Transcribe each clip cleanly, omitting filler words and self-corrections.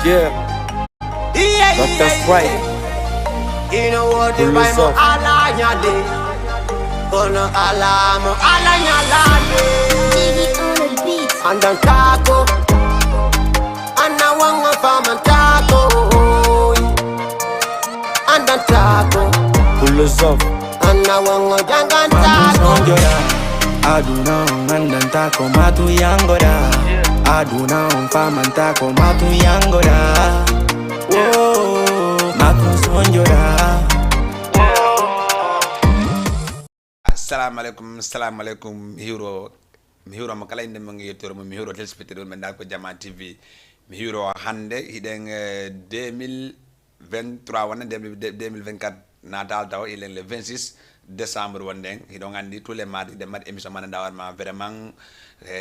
Yeah, that's right. You know what the buy mo ala nyade. Kono ala mo ala nyalade. Andan tako. Anna wanga fama tako. Andan tako. Pull us up. Anna wanga jangan tako. Aduna andan tako matu yangoda. Aduna fama tako matu yangoda. Matu sonjora. Assalamu alaikum hero mo kala inde mo ngi yetoro mo hero telspectateur men dal ko Jama TV mi hero hande hiden 2023 wana 2024 natal taw il le 26 décembre wonden hido ngandi tous les mardis de mat émission man ndawar ma vraiment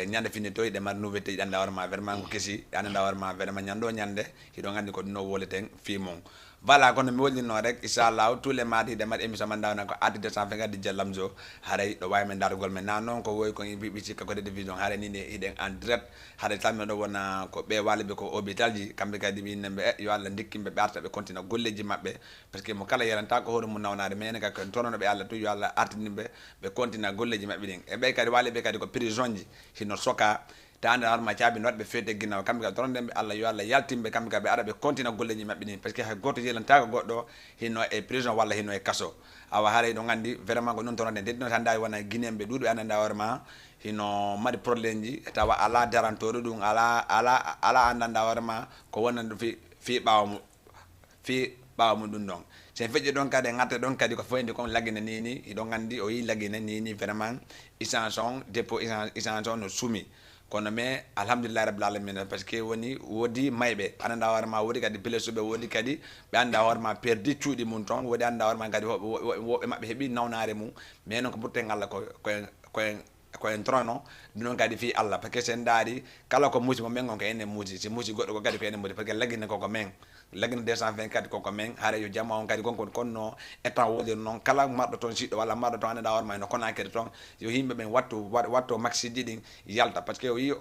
nyande finito de mat nouveauté dan ndawar ma vraiment ko kesi dan ndawar ma vraiment nyando nyande hido ngandi ko no woleten fi mon voilà kono mi wolni no rek inshallah tous les mardis de mat émission man ndawna ko adi 250 di jallamzo haray do way men dargol men nanon ko woy ko bi ci ko de division haray ni ne hiden en direct haray tammi do wona ko be walbe ko hôpital ji kambe kadi mi nembe yo Allah dikkimbe be arta be continue golleji mabbe parce que mo kala yaranta ko hoore mun nawnade men ka kon tonono be Allah to yo Allah artinimbe be continue golleji mabbe den e be kadi walbe kadi ko prison ji hino soka tanda arma ciabi nodbe fete ginnaw kambe ka tonon dembe Allah yo Allah yaltimbe kambe ka be arabe continue golleji mabbe ni parce que hay goto jelanta ko goddo hino e prison walla hino e kaso awa haray do ngandi vraiment ko non tonon den no tanda wona ginembe dudu ananda warma hino mari problème ji tawa ala darantoro dum ala andanda warma ko wonande fi baamu dum don sen feje don kade ngata don kadi ko foyndi ko lagine ni do ngandi o yi lagine ni vraiment isanson dépôt isanson no sumi kono me alhamdulillah rabbil alamin parce que wodi maybe ananda warma wodi kadi pelesube wodi kadi be anda warma perdi cuudi mun ton wodi anda warma kadi wobe mabbe hebi nawnare mu mais non ko burte ngalla ko en trono non kadi fi Allah parce que sen daari kala ko musi mo mengon ko ene musi si musi goddo ko kadi ko ene musi parce que lagine ko men lagine 224 ko men hare yo jama on kadi gonko konno etan wodi non kala mardo ton siddo wala mardo ton anda warma no kona kede ton yo himbe ben watto maxi didin yalta parce que yo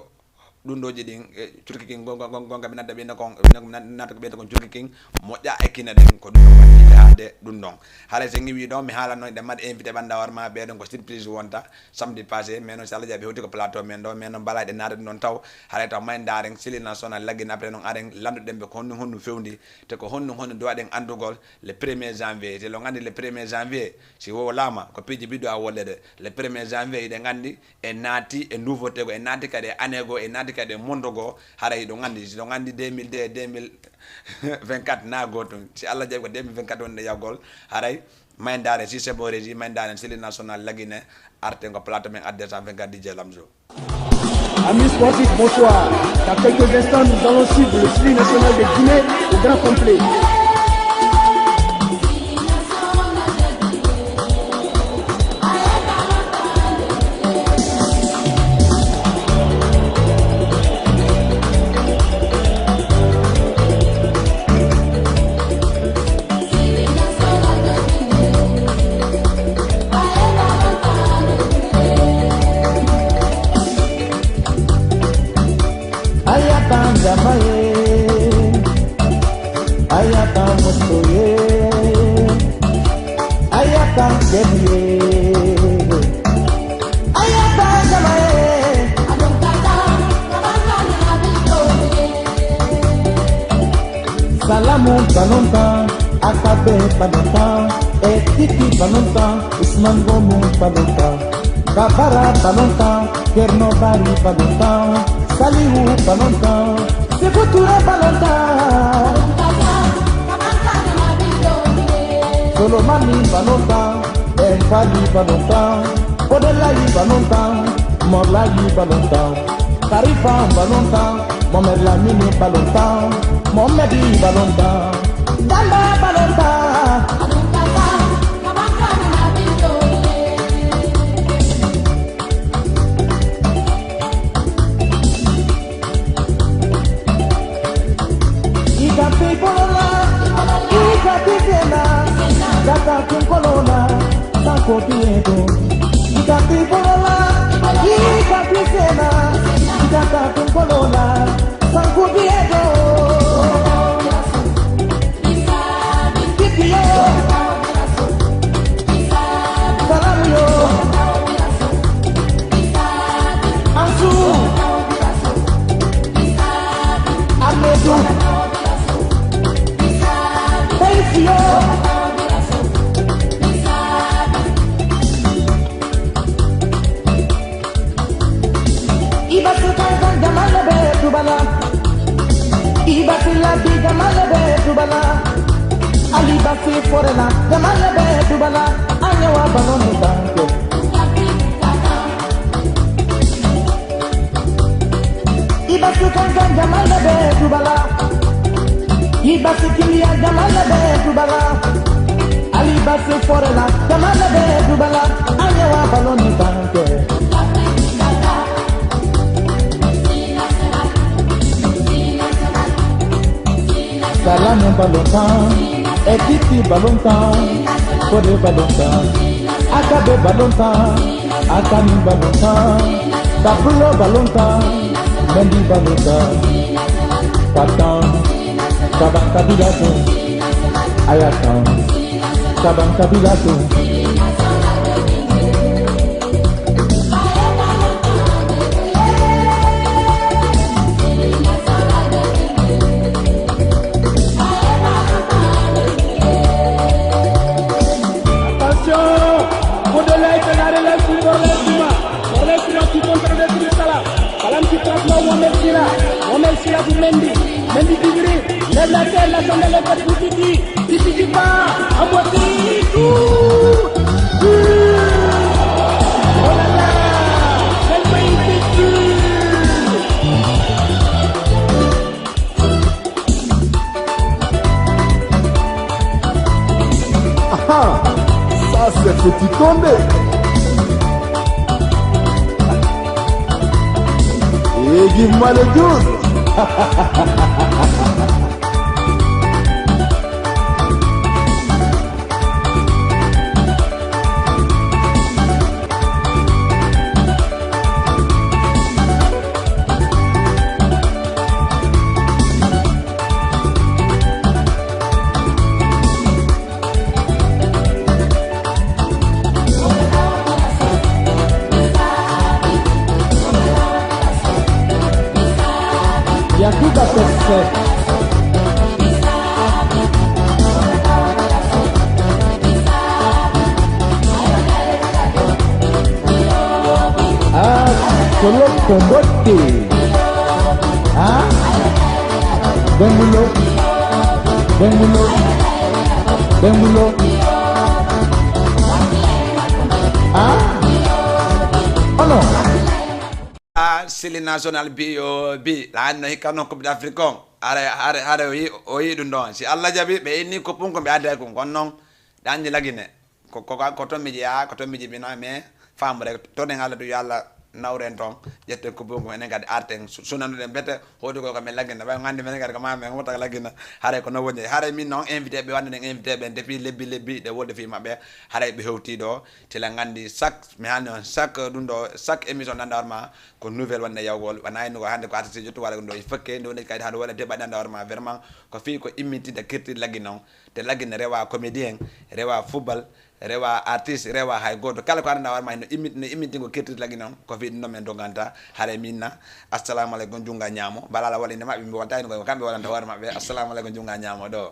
dundoji din turki king gonga bi nadda be ko nata ko be ko turki king moƴƴa ekina den ko dum watti haade dum don haala se ngiwi don mi haala no de mad invité banda warma be don ko surprise wonta samedi passé mais non sala jabe hoti ko plateau men do men non balade naade non taw haala taw may ndaren sili national lagin après non aren landu dembe ko honnu fewndi te ko honnu do aden andugol le 1er janvier te lo ngandi le 1er janvier si wo lama ko piji bido a wollede le 1er janvier de ngandi e naati e nouveauté go e naati kade anego e naati kade mondogo haray do ngandi 2024 na goto si Allah jabi ko 2024 wonde yagol haray mandare si sebo régi mandare sili national lagine arte ko plateau men ad 224 DJ Lamzo. Amis sportifs, bonsoir. Dans quelques instants, nous allons suivre le Sili national de Guinée au grand complet. Ayata mustoye, ayata kebye, ayata jamaye, salamu balonta, akabe balonta, etiki balonta, Usman Gomu balonta, Babara balonta, Kernobari balonta, Salihu balonta, Sebutura balonta. Solomani balonta, Enfadi balonta, Odelayi balonta, Morlayi balonta, Tarifa balonta, Mohamed Lamini balonta, Mohamedi balonta, Damba balonta. Gata Kinkolona, Sanko Pieto, Gata Kinkolona, Gata Kinkolona, Sanko Pieto. Ibatila bi jamale be dubala Ali basi forela jamale be dubala anya wa balonu tanke Ibasi kankan jamale be dubala Ibasi kilia jamale be dubala Ali basi forela jamale be dubala anya wa balonu tanke Salam balontan, ekiti balontan, kode balontan, akabe balontan, akani balontan, tabulo balontan, mendi balontan, patang, sabang kabilato, ayatan, sabang kabilato. Mendy Tigri, la tela son de la Putiti, Titi pa, amoti. Hola, el país. Ah, ça c'est Petit Condé. Et give-moi le 12. Yakuba Pesset. Ah, solo Kombote. Ah, Bengulo. Ah, oh no. Sili national bi la no hikano ko d'Afrique are o yi dun don si Allah jabi be ni ko pun ko be ade ko non danji lagine ko to miji bi na me fam rek to den ala du yalla nawren ton jette ko bongo en gadi arten sunanu den bete hodo ko me lagina ba ngandi men gadi ko ma me ngota lagina hare ko no woni hare min non invité be wande invité be depuis lebbi de wode fi mabbe hare be hewti do tila ngandi chaque dundo chaque émission dandarma ko nouvelle wonde yawgol wana no hande ko artiste jotto wala ndo fekke ndo kadi hande wala deba dandarma vraiment ko fi ko imiti de kirti lagina te lagina rewa comédien rewa football rewa artiste rewa hay goto kala ko anda warma no imiti ko kirti lagina ko fi no men doganta hare minna assalamu alaikum junga nyamo balala wala ne mabbe mi wonta ko kambe wala tawar mabbe assalamu alaikum junga nyamo do.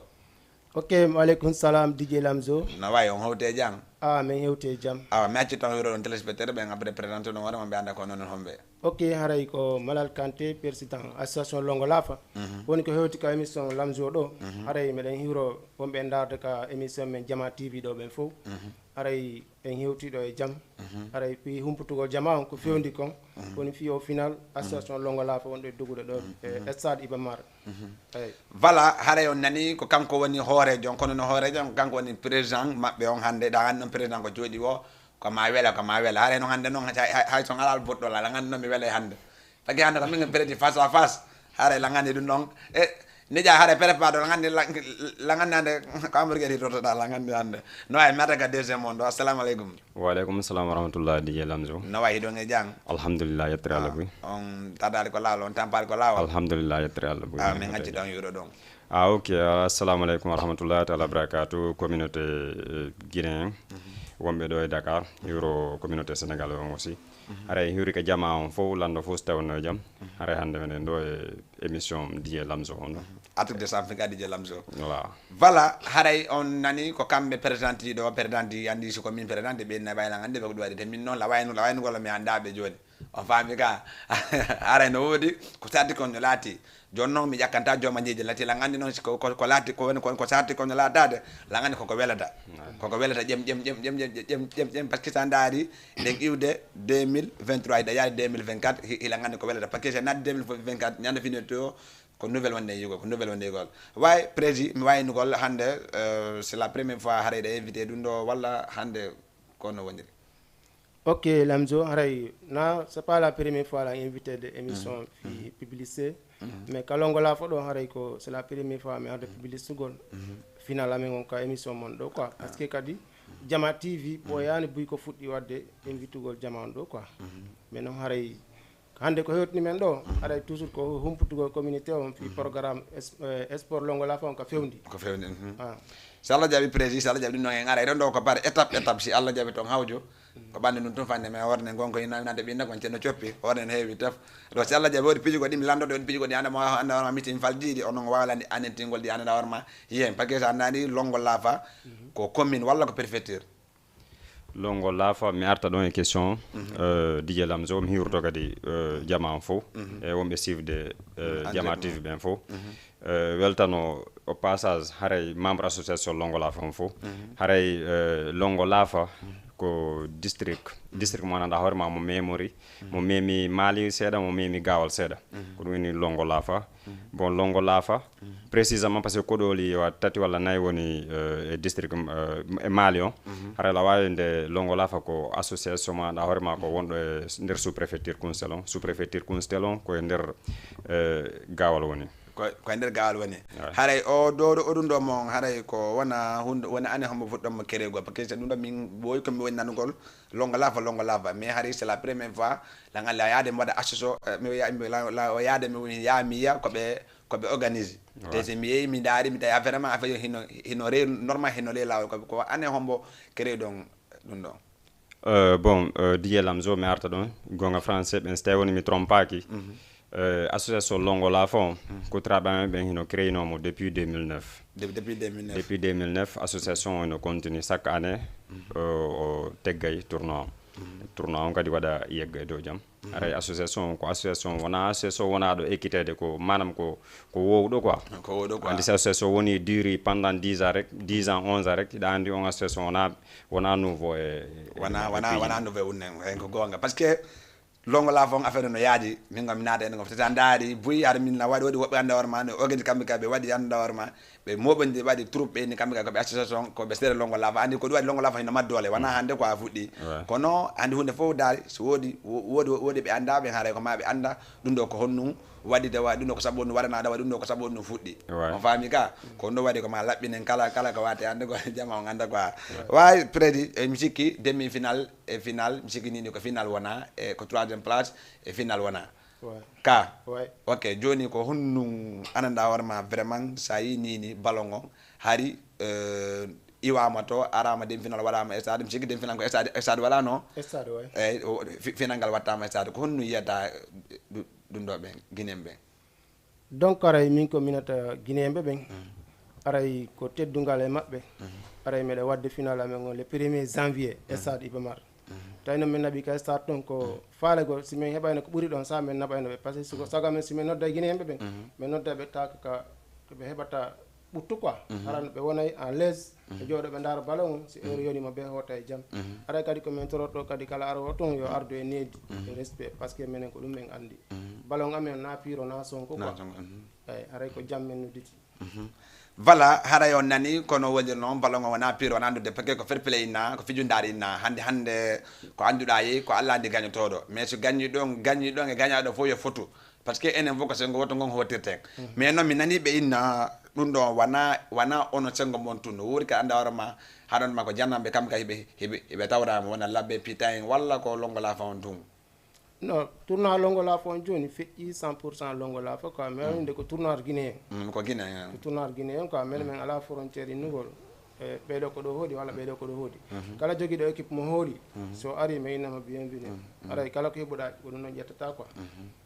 Ok, maaleykum salam DJ Lamzo. Na way on hawte jang. Men hewte jam. Mi acci tan yoro on téléspectateur be ngabbe présenté no wara mabbe anda ko non hombe. Ok, haray ko Malal Kanté président association Longo Lafa. Woni ko hewti ka émission Lamzo do. Haray meden hiro wonbe ndarde ka émission men Jama TV do ben fo. Haray en hewti do e jam. Haray pi humputugol jama on ko fewndi kon. Woni fi au final association Longo Lafa wonde dogude do stade Iba Mar. Voilà, hare on nani ko kanko woni hoore jon kono no hoore jon kanko woni président mabbe on hande da non président ko jodi wo ko ma wela hare no hande non hay son alal boddo la ngande no mi wela hande tagi hande ko min président face à face hare la ngande dum non e neja hare prépare la ngande la ngande ko amburgeri toto da la ngande hande no ay mata ga deuxième monde assalamu alaikum. Wa alaikum assalam wa rahmatullahi DJ Lamzo. No way do nge jang. Alhamdulillah yatra labu. On tadali ko laalo on tampal ko laawo. Alhamdulillah yatra labu. Mi ngati don yuro don. Ok, assalamu alaikum wa rahmatullahi ta'ala barakatuh communauté guinéen. Wombe do e Dakar, euro communauté sénégalais on aussi. Are huri ka jama on fo lando fo stawno jam. Are hande men do émission DJ Lamzo on. Atuk de Africa DJ Lamzo. Voilà, haray on nani ko kambe présidenti do présidenti andi ko min présidenti be na bayla ngande be ko do wadi min non la wayno gola mi anda be joni on faami ka ara no wodi ko sarti kon laati jonnon mi jakkanta joma jeje lati la ngandi non ko laati ko woni ko sarti kon laatade la ngandi ko welata jem parce que ça ndari len iwde 2023 ida yaade 2024 ila ngandi ko welata parce que c'est nat 2024 nyanda finito ko nouvelle wonde yugol way président mi way nugol hande c'est la première fois harayda invité dum do walla hande kono wondiri. Ok, Lamzo, na c'est pas la première fois la invité de émission publicité, mais kalongo la fois c'est la première fois mais de publicité gol final amen on émission mondo quoi parce que kadi Jama TV boyani buy ko fuddi wadde invité gol Jama do quoi mais non hande ko hewtini men do toujours ko humputugol communauté on fi programme sport longo la fois on ka fewndi so Allah jaɓi président so Allah jaɓi ɗum noon en ara ɗon ɗo ko par étape si Allah jaɓi toon hawjo ko ɓande ɗum tun fande mais worde gonko nade ɓinna kon ceerno coppi worde ne heewi taf ɗo si Allah jaɓi woodi pijugo ɗi mi landoɗo on pijugo ɗi anda warma meeting faljiɗi onon wawlande anentingol ɗi anda warma yen par ce que so andani longo laafa ko commune walla ko préfecture. longo laafa mi arta ɗon e question DJ Lamzo mi hiwrto kadi jama fof e wonɓe sifde jama TV ɓen fof weltano au passage haray membre association longo laafa on fof haray longo laafa ko district mo ganduɗa hoorema mo memori mo memi Mali seeɗa mo memi Gawal seeɗa ko ɗum woni longo laafa bon longo laafa précisément parce que koɗoli yo tati walla nayyi woni e district e Mali on haray la wawi nde longo laafa ko association ma ɗa hoorema ko wonɗo e nder sous préfecture Kunstel on koye nder Gawal woni ko nder Gawal woni haray o do ɗum ɗo mon haray ko wona hunde woni ane hombo fuɗɗonmo kerego parce que ɗum ɗo min ɓoyi komi woni nanugol longo laafa mais haray c'est la première fois la ngal la yaade mi waɗa association o yaade mi woni yamiya koɓe organise te so mi yeehi mi daari mi tawi vraiment affaire hino rew normal hino ley lawol ko ane hombo kere ɗon ɗum ɗon bon DJ Lamzo mi arta ɗon gonga français ɓen so tawi woni mi trompaki association longo laafa on ko traɓamen ɓen hino créinomo depuis 2009 association o no continue chaque année o teggay tournoi on kadi waɗa yegga e dow jaam aray association ko association wona association wonaɗo ekkitede ko manam ko wowɗo quoi andi si association woni duré pendant 10 ans rek 10 ans 11 ans rek ɗa andi on association wona nouveau e wona nouveau unnen en ko gonga parce que longo laafa on affaire no yaaji min gam mi naata en ko tata ndaari buyi har min na waɗi woɓɓe anda warma ne ogedi kamɓe ka ɓe waɗi anda warma ɓe moɓandi waɗi troupe ɓe ni kamɓe ka koɓe association koɓe seeɗa longo laafa andi ko ɗum waɗi longo laafa hino maddole wona hande ko a fuɗɗi kono andi hunde fof daari so woodi ɓe anda ɓe haaray ko ma ɓe anda ɗum ɗo ko honnu waɗide wa ɗum ɗo ko sabu no waɗanaɗa waɗi ɗum ɗo ko sabu no fuɗɗi on faami ka ko ɗum ɗo waɗi ko ma laɓɓinen kala ko wate hande ko jama on anda quoi wawi prédi mi sikki demi final e final mi sikki nini ko final wona e ko 3e place e final wona ka ok joni ko honnu ananda warma vraiment sa yi nini ballon on hari iwama to arama demi final waɗama stade mi sikki demi final ko stade waɗa non eyyi final ngal wattama stade ko honnu yiyata ɗum ɗo ɓen guinéen ɓen donc aray min ko minata guinéen ɓen aray ko teddugal e maɓɓe aray meɗe wadde final amen on le 1er janvier stade Iba Mar tawino min naɓi ka stade ɗon ko faalego simin heɓayno ko ɓuuri ɗon sa min naɓayno ɓe par ce que siko saga men simin nodda guinéen ɓen min nodda ɓe taka ka ɓe heɓata ɓuttu quoi arano ɓe wonay en l'aise ɓe jooɗo ɓe ndaara ballon on si heure yonima ɓe hota e jaam aray kadi komin torotɗo kadi kala arowo toon yo ardu e needi e respect par ce que minen ko ɗum men andi ballon amen na piro na sonko quoi eyyi aray ko jaam men nodditi voilà haray on nani kono wondir noon ballon o wona pire wona andude parce que ko fair play inna ko fijundare inna hande ko anduɗa yeyi ko Allah andi gagnotoɗo mais so gagni ɗon e gagnaɗo fof yo fotu par ce que enen fof ko sengo woto gon hottirten mais noon mi nani ɓe inna ɗum ɗo wana ono sengo mon tun no wuuri ka anda warma haɗonma ko jannamɓe kam ka heɓe tawrama wona labbe pita en walla ko longo laafa on tun non tournoi longo laafa on joni feƴƴi 100% longo laafa quoi mais winde ko tournoi guinéen ko guinéen ko tournoi guinéen quoi mais men ala frontiére innugol e ɓeyɗo ko ɗo hoodi walla ɓeyɗo ko ɗo hoodi kala joguiɗo équipe mo hooli so ari mi innama bienvenu aray kala ko heɓuɗa ko ɗum noon ƴettata quoi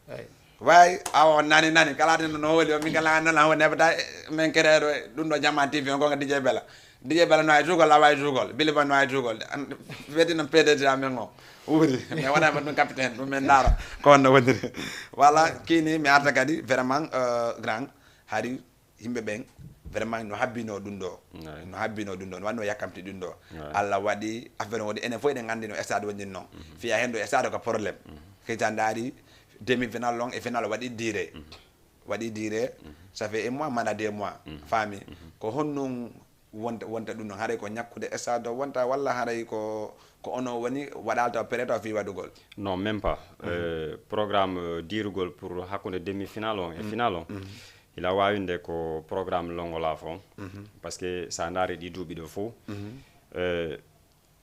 eyyi way awa nani kala den no hooli o min kala nana ho nebata men kereɗo ɗum ɗo Jama TV on gonga DJ Bella DJ bala no ay jugol la way jugol bili ba no ay jugol wedi no PDG amengo wuri mais wana ba no capitaine do men dara ko no wondiri wala kini mi arta kadi vraiment grand hari himbe ben vraiment no habbino dum do no habbino dum do wanno yakamti dum do alla wadi affaire wodi ene fo de ngandi no stade woni non fiya hendo stade ko problème ketandari demi final long et final wadi dire ça fait un mois mana 2 mois fami ko honno wonta dum non haray ko nyakkude stade wonta walla haray ko ono woni wadalta peut-être fi wadugol non même pas programme dirugol pour hakkunde demi final on et final on il a wawinde ko programme longo la fon parce que ça ndari di dubi do fo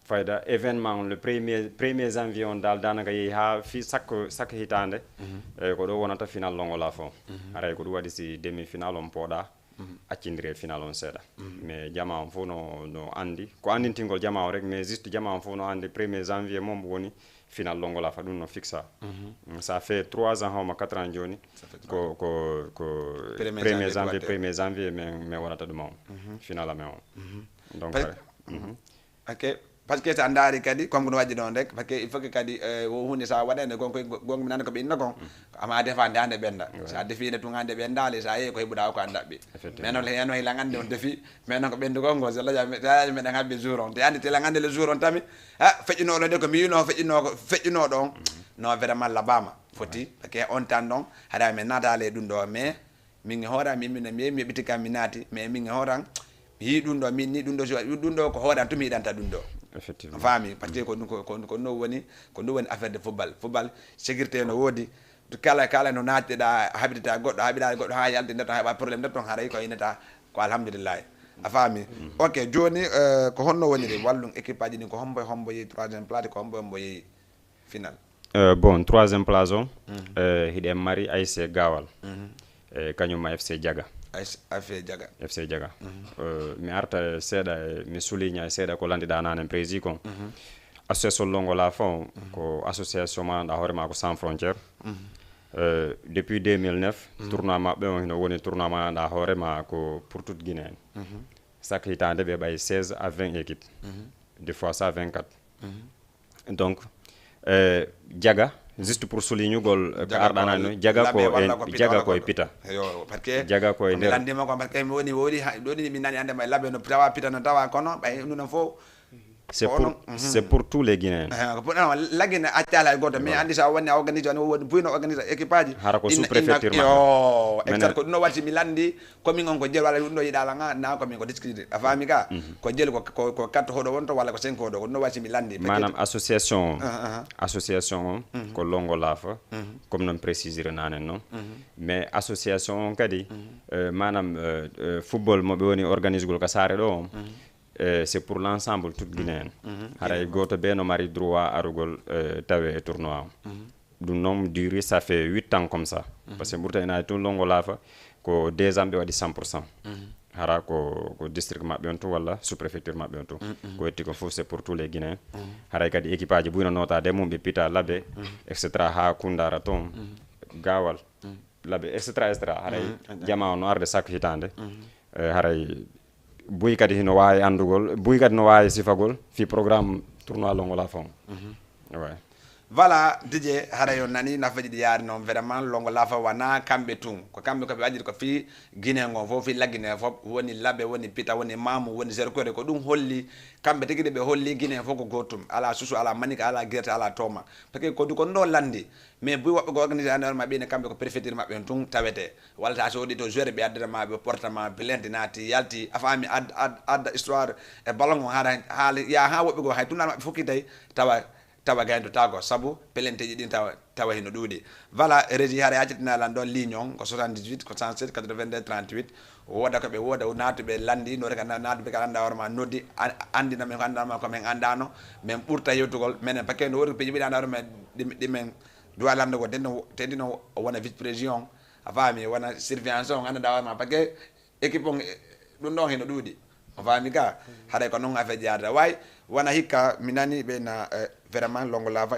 fayda événement le premier janvier on dal danaka yi ha fi sak hitande ko do wonata final longo la fon aray ko do wadi si demi final on poda accindire final on seeda mais jama on fo no andi ko andintingol jama o rek mais juste jama on fo no andi premier janvier mom woni final longo la fa dum no fixa ça fait 3 ans homa 4 ans joni ko premier janvier mais wonata dum final la on donc ok parce que ça ndari kadi comme no waddi don rek parce que il faut que kadi wo hunde sa wadane gongo nan ko be inna kon ama defande ande benda sa defi ne tungande bendale sa e ko hebuda ko andabbe mais non le yano ila ngande on defi mais non ko bendo gongo so la me dan habbe jour on te ande te la ngande le jour on tami fejino lo de ko mi no fejino don no vraiment la bama foti parce que on tan don hada me natale dum do mais min hora min mi bitika minati mais min horan yi dum do min ni dum do ko horan to mi danta dum do effectivement fami parce que ko no woni affaire de football sécurité no wodi to kala no natte da habita goddo ha yalde neto ha problème neto haray ko inata ko alhamdulillah a fami ok joni ko honno woni de wallum équipe aji ni ko hombo yi 3e place ko hombo yi final bon 3e place on hide mari AIC Gawal kanyuma FC Jaga FC Jaga mi arta seeda mi souligna seeda ko landida nanen prési kon association longo la fond ko association man da horema ko sans frontières depuis 2009 tournoi mabbe on no woni tournoi man da horema ko pour toute Guinée chaque hitande be bay 16 à 20 équipes des fois ça 24 donc Jaga juste pour souligner gol ardana no jaga ko e pita yo parce que jaga ko e landi ma ko parce que woni do ni minani ande may labbe no tawa pita no tawa kono bay non fo c'est pour tous les Guinéens la Guinée atala goto mais andi sa woni organisation woni buino organisation équipage hara ko sous préfecture yo exact ko no wati mi landi ko min on ko jel wala do yidala nga na ko min ko discuter afami ka ko jel ko 4 hodo wonto wala ko 5 hodo ko no wati mi landi manam association ko longo lafa comme non préciser nanen non mais association kadi manam football mo be woni organise gol ka sare do c'est pour l'ensemble toute guinéenne haray goto be no mari droit arugol tawe tournoi du nombre duré ça fait 8 ans comme ça parce que burta ina to longo lafa ko 2 ans be wadi 100% hara ko district mabbe on to walla sous préfecture mabbe on to ko etti ko fof c'est pour tous les Guinéens haray kadi équipage buino nota de mum be pita labe etc ha kundara ton gawal labe etc haray jama no arde sak hitande haray buy kadi no wawi andugol buy kadi no wawi sifagol fi programme tournoi longo la fond ouais voilà DJ hara yo nani na faji yaari non vraiment longo la fa wana kambe tum ko kambe ko be wadi ko fi Guinée ngon fo fi la Guinée fo woni labe woni pita woni mamu woni zerkore ko dum holli kambe tigi be holli Guinée fo ko gotum ala susu ala manika ala gerte ala toma parce que ko du ko ndo landi mais buy wabbe ko organiser anor mabbe ne kambe ko préfecture mabbe tum tawete wala ta so di to joueur be addata mabbe portement plainte nati yalti afami ad histoire e ballon hara hali ya ha wabbe go hay tunal mabbe fukki tay tawa gayndo tago sabu pelenteji din tawa hino duudi voilà régi hare hacitina lan don lignon ko 78 ko 107 82 38 woda ko be woda naatu be landi no reka naatu be kala ndawrma noddi andina men ko andama ko men andano men burta yewtugol men paquet no wori pe jibi andawrma di men do lande ko tendino wona vice président afami wona surveillance on anda dawrma paquet équipe on dum don hino duudi afami ka hare ko non afa jaada way wana hikka minani be na vraiment longo lava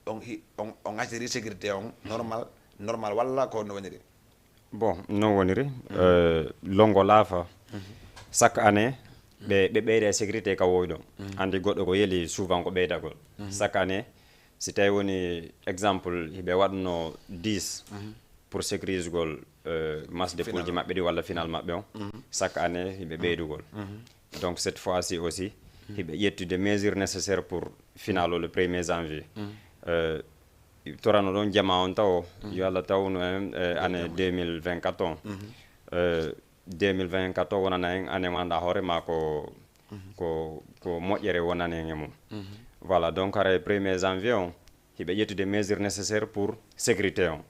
on asiri sécurité on normal walla ko no woniri bon no woniri longo lava chaque année ɓe ɓeyde sécurité ka woy ɗon andi goɗɗo ko yeeli souvent ko ɓeydagol chaque année si tawi woni exemple hiɓe waɗno 10 pour sécurisegol match de poule ji maɓɓe ɗi walla final maɓɓe on chaque année hiɓe ɓeydugol donc cette fois ci aussi hiɓe ƴettude mesure nécessaire pour final o le 1er janvier torano ɗon jama on taw yo Allah tawno en année 2024 on 2024 o wonana en année mo ganduɗa hoorema ko moƴƴere wonani en e mum voilà donc ara 1er janvier on hiɓe ƴettude mesure nécessaire pour sécurité on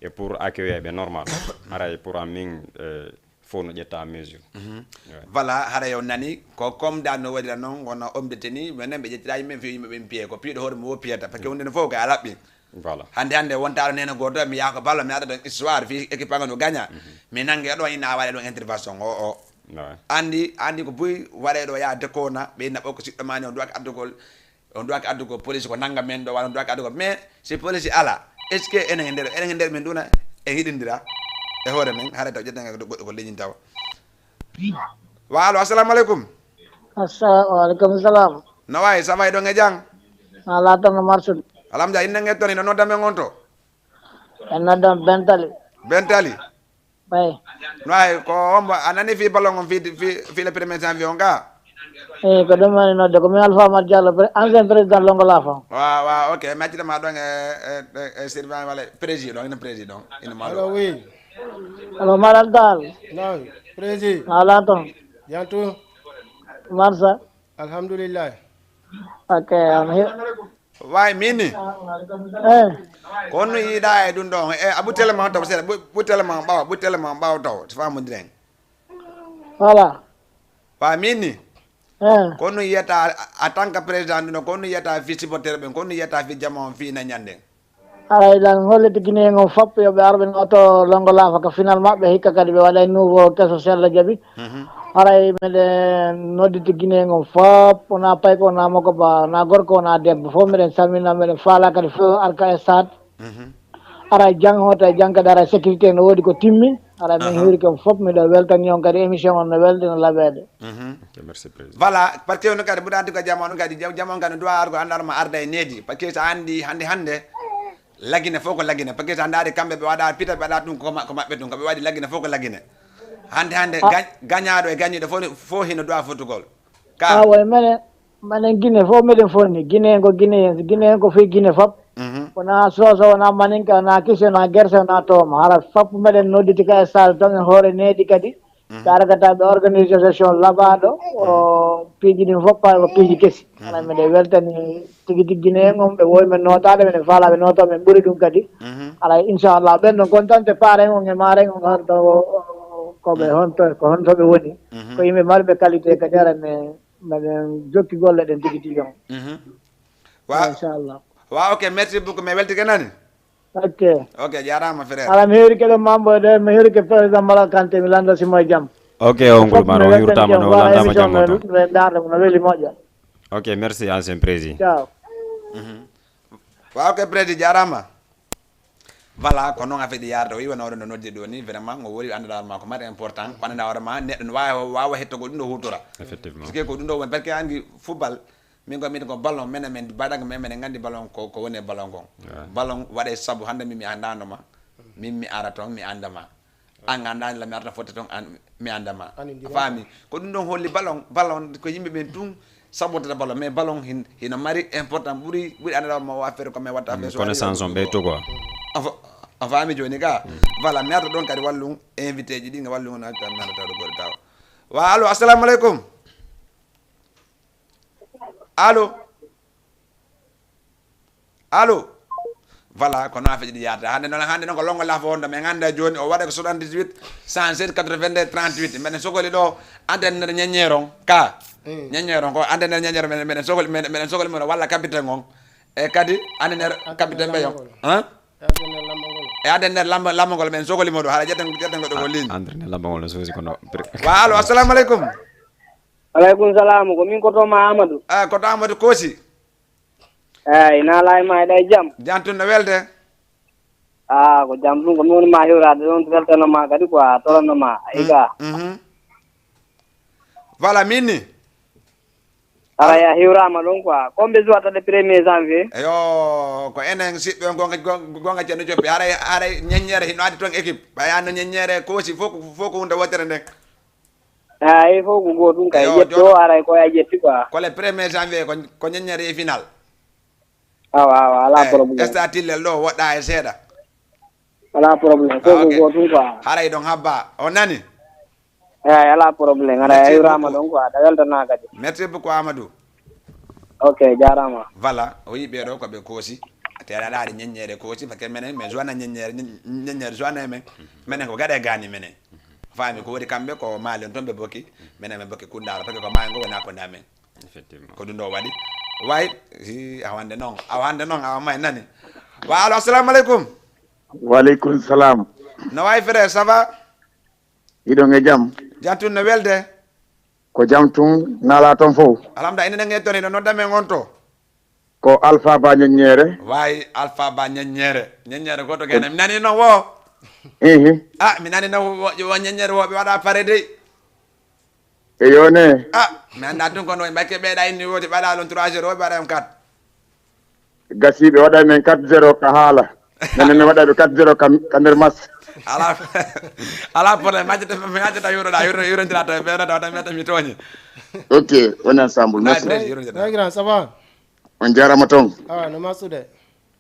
et pour accueillir ɓe normal aray pour en min fof no ƴetta mesure voilà hara yo nani ko comme dan no waɗira noon wona omdeteni minen ɓe ƴettira yimɓe fi yimɓe ɓen piye ko piiɗo hoore mo wo piyata par ce que hunde no fof ko a laɓɓi voilà hande wontaɗo nene goto mi yaha ko ballo mi aɗa ɗon histoire fi équipe anga no gagna mi nangue ɗo ina waɗe ɗon intervention o andi ko boyi waɗe ɗo ya dekona ɓe naɓo ko siɗɗo mani on duwaki addugol police ko nanga men ɗo walla on duwaki addugol mais si police ala est ce que enen e nder min ɗuna e hiɗindira e hoore men haɗa taw ƴettanga goɗɗo ko leñin tawa wa alo assalamu aleykum Waalaikum salam. no wayi ça va e ɗon e jang ala tan marsul alhamdulillah inne ngettoni no noddame on to en noddam bentali bay no wayi ko ombo a nani fi ballon on fi le premier janvier on ga ko ɗum woni nodde ko mi Alpha Mar Diallo ancien président Longola fa wa ok mi accitama ɗon e servant walla président ina président ina maɗo Hello, oui. alo maɗal dal Non, président. ala toon Bientôt. marsa Alhamdulillah. ok way minni ko honno yiiɗa e ɗum ɗon e abu télément taw seeɗa ɓu télément ɓawa taw so famodiren voilà wa minni ko honno yiyata en tant que président ɗum ɗon ko honno yiyata fi supportere ɓen ko honno yiyata fi jama on fi na ñanden aray dan holliti Guinée on fop yoɓe arɓe noto Longola fa ko final maɓɓe hikka kadi ɓe waɗa nouveau kesso sella jaaɓi haray meɗen nodditi Guinée on fop wona payko wona makko ba wona gorko wona debbo fof meɗen salmina meɗen faala kadi fof arka e stade aray jang hoto e jang kadi aray sécurité no woodi ko timmi aray min hiiri kon fop miɗo weltani on kadi émission on no welɗi no laɓede merci président voilà par ce que no kadi mbuɗa andi ko jama on kadi jama on kadi no dowa argo andarma arda e needi par ce que so andi hande lagine fof ko lagine par ce que so andari kamɓe ɓe waɗa pita ɓe waɗa ɗum ko maɓɓe ɗum koɓe waɗi lagine fof ko lagine hande gañaɗo e gañiɗo fof hino dowa fotugol ka way menen Guinée fof meɗen fonni Guinée ko Guinée ko fi Guinée fop wona Soso wona Maninka wona Kisse wona Guerse wona Tooma hara fop meɗen nodditi ka e stade ton e hoore needi kadi karagataɓe organisation laɓaɗo o piiji ɗin fof ko piiji kesi ana miɗen weltani tigui tigui Guinée on ɓe woyi men notaɗe minen faala ɓe noto men ɓuuri ɗum kadi ala inchallah ɓen ɗon contante paren on e maren on harto koɓe ko hontoɓe woni ko yimɓe marɓe qualité kadi ara meɗen jokki golle ɗen tigui tigui on inchallah wa ok merci beaucoup mi weltike nani ok jarama frère ala mi heeri keɗo mamboyde mi heeri ke président Malal Kanté mi landa simo e jaam ok on gulmar o yurtama no landama jamma to ɓe darde no weeli moƴƴa ok merci ancien président ciao wa ok président jarama voilà ko noon affaire ɗi yarde o wi wona oɗo no noddi ɗo ni vraiment o wori anduɗa ma ko mari important ko anduɗa hoore ma neɗɗo no wawa hettogol ɗum ɗo hutora effectivement parce que ko ɗum ɗo woni par ce que anndi football min ko mbiɗa ko ballon menen men mbaɗaga men menen nganndi ballon ko woni e ballon kon ballon waɗe saabu hannde min mi anndanoma min mi ara toon mi andama an anndani la mi arta fotte toon mi andama a faami ko ɗum ɗon holli ballon ko yimɓe ɓen tun sabotata ballon mais ballon hino mari important ɓuuri annduɗa ma o affaire ko min watta affaire connaissance on ɓeyto quoi a faami joni ka voilà mi arta ɗon kadi wallu invité ji ɗi ga wallu nanata ɗo goɗo tawa wa allo assalamu aleykum allo voilà ko noon affaire ɗi yarata hande noon ko Longola fo honɗo min anda joni o waɗa ko 78 107 82 38 mbeɗen sogoli ɗo antenne nder ñeññere on ka ñeññere on ko antenne nder ñeññere meɗen sogoli mon walla capitaine on e kadi ande nder capitaine ɓeyon e ande nder lambagol men sogoli mo ɗo haɗa ƴetten goɗɗo ko ligne andre lambagol no sosi kono wa allo assalamu aleykum aleykum salam ko min kotoma Amadou koto Amadou Koosi eyyi naala e ma eɗa e jaam tun no welde ko jaam ɗum ko mi woni ma hiwrade ɗon weltanoma kadi quoi toranoma iga voilà minni ara ya hiwrama ɗon quoi comme ɓe suwata le 1er janvier yo ko enen siɓɓe gonga ceerno joppi haara ñeññere hino addi toon équipe ɓayano ñeññere koosi fof ko hunde wotere nden ay fof ko goo ɗum kay ƴetto aray koye a ƴetti quoi ko le 1er janvier ko ñeññere e final awa ala probléme statillel ɗo woɗɗa e seeɗa ala probléme fof ko goo ɗum quoi haray ɗon habba o nani eyi ala probléme ara a hiwrama ɗon quoi aɗa weltana kadi merci beaucoup amadou ok jarama voilà o yi ɓeeɗo koɓe koosi teɗa aɗa ñeññere koosi par ce que menen mais joana ñeññere joana men minen ko gaɗe gani menen faami ko woni kamɓe ko maali on toon ɓe bokki minen ɓe bokki kundara par ce que ko maayi ngo wona ko ndamen effectivement ko ɗum ɗo waɗi wayi awande noon awa may nani wa alo assalamu aleykum Waleykum salam. no wayi frère ça va Iɗon e jam. jantun no welde Ko jam tun nala ton fof. alhamdulillah inen ngen toon ino noddamen on to Ko Alpha Ba ñeññere. wayi Alpha Ba ñeññere goto kene mi nani noon wo mi nani noon wo ñeññere wo ɓe waɗa pare dey e yone mi anda tun kono mbakke ɓeeɗa inni woti ɓaɗa lon 3 heures o ɓaɗa 4 gasi ɓe waɗa men 4-0 ka haala nene mi waɗaɓe 4-0 ka nder mas ala probléme mi accata yuroɗa yurondira to ɓeɗoɗa wata meta mi tooñi ok on ensemble merci grand ça va on jarama toon no masude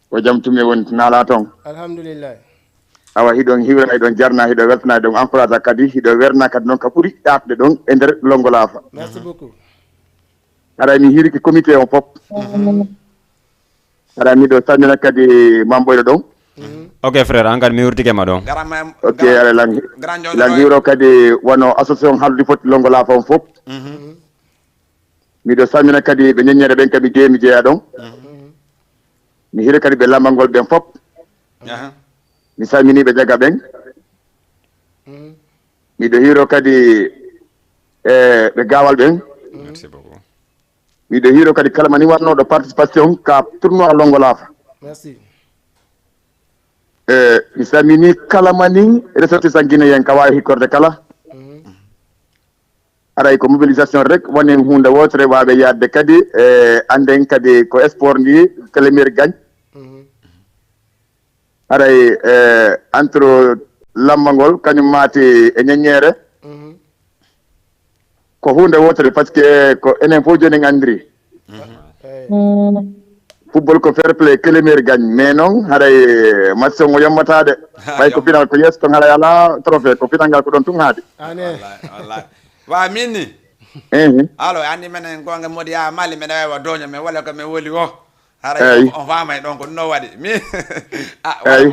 ko jam tumi woni nala toon alhamdulillah awa hiɗon hiwra hiɗon jarna hiɗo weltana hiɗon encourage kadi hiɗo werna kadi noon ka ɓuuri ɗafde ɗon e nder Longolafa merci beaucoup aɗa mi hiriki comité on fof aɗa miɗo salmina kadi mamboyɗo ɗon ok frère an kadi mi wurtikema ɗon ok aɗa lan hiwro kadi wono association haldi foti Longolafa on fof miɗo salmina kadi ɓe ñeññere ɓen kadi mi jeeya ɗon mi hiri kadi ɓe lambangol ɓen fof mi salminiɓe jaga ɓen miɗo hiiro kadi ɓe gawal ɓen merci beaucoup miɗo hiiro kadi kala mani watnoɗo participation ka tournoi Longolafa merci mi salmini kala mani ressortissant guinéen ka wawi hikkorde kala aray ko mobilisation rek woni hunde wotere waɓe yadde kadi anden kadi ko sport ndi Clémire Gagne aray entre lambangol kañum maati e ñeññere ko hunde wotere par ce que ko enen fof joni andiri football ko fair play Clémire Gagne mais noon haray match o yommatade ɓay ko final ko yesso ton haray ala trophée ko final ngal ko ɗon tun haadi wallahi wa minni alo andi menen gonga modi ya mali mena wawa doña men wala ko men woli o haray on famay ɗon ko ɗum no waɗi mi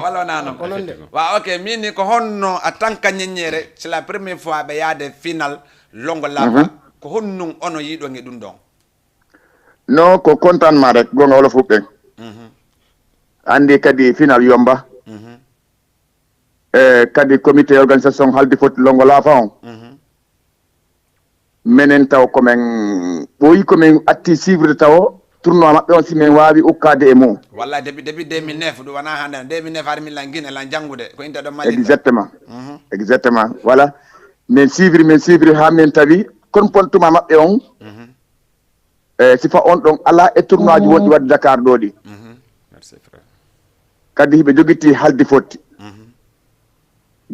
wala wona noon wa ok minni ko honno a tant que ñeññere c'est la première fois ɓe yaade final Longolafa ko honnum ono yiɗon e ɗum ɗon non ko contentement rek gonga wala fuɓɓen andi kadi final yomba kadi comité organisation haldi foti Longolafa on menen taw komin ɓooyi komin atti suivre taw tournoi maɓɓe on simin wawi ukkade e mum wallahi depuis 2009 ɗum wona hande 2009 har min lan guine lan janggude ko inte ɗo mali exactement voilà min suivre ha min tawi kon pontuma maɓɓe on sifa on ɗon ala e tournoi ji wonɗi wadde Dakar ɗo ɗi kadi ɓe joguiti haldi fotti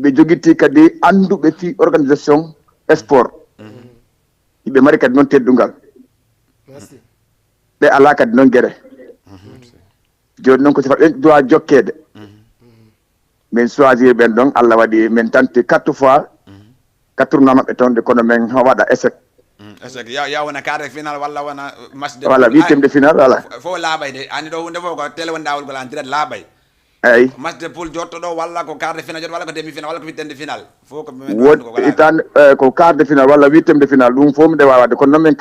ɓe joguiti kadi anduɓe fi organisation sport ɓe mari kadi noon teddungal ɓe ala kadi noon gueɗe joni noon ko sifa ɓen dowa jokkede min choisir ɓen ɗon Allah waɗi min tanti 4 fois ka tournoi maɓɓe toon de kono min waɗa échec ya wona quart de final walla wona match de voilà 8e de final voilà fo laaɓay de andi ɗo hunde fof ko télé won dawol gol en direct laaɓay eyyi match de poule jotto ɗo walla ko quart de final jotto walla ko demi final walla ko 8e de final fof ko itan ko quart de final walla 8e de final ɗum fof mi dewa wadde kono noon min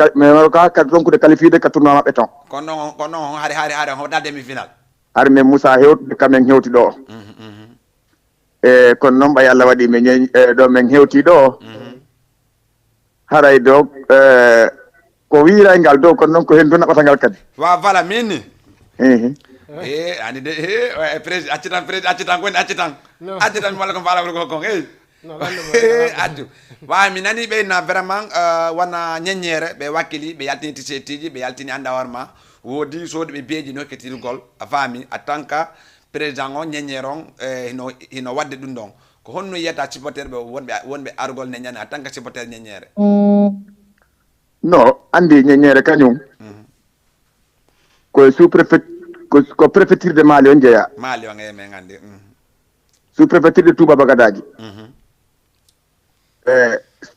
ka kadi ronkude qualifié ka tournoi maɓɓe toon kono noon haari ho da demi final har min Moussa hewtude kamen hewti ɗo e kono noon ɓay Allah waɗi min ɗo min hewti ɗo haray do ko wiiraygal dow kono noon ko hen naɓata ngal kadi wa voilà minni ani de président accitan goni accitan walla ko mbaalagol ko kon No, lando mo. addu wa mi nani be na vraiment wana nyenyere be wakili be yaltini t-shirtiji be yaltini andawarma wodi sodi be beji no ketirgol a fami a tanka président on nyenyeron hino wadde dum don ko honno yeta supporter be wonbe argol ne nyane a tanka supporter nyenyere no andi nyenyere kañum ko sous préfet ko préfecture de Mali on jeeya Mali on e me ngande sous préfecture de Touba Bagadaji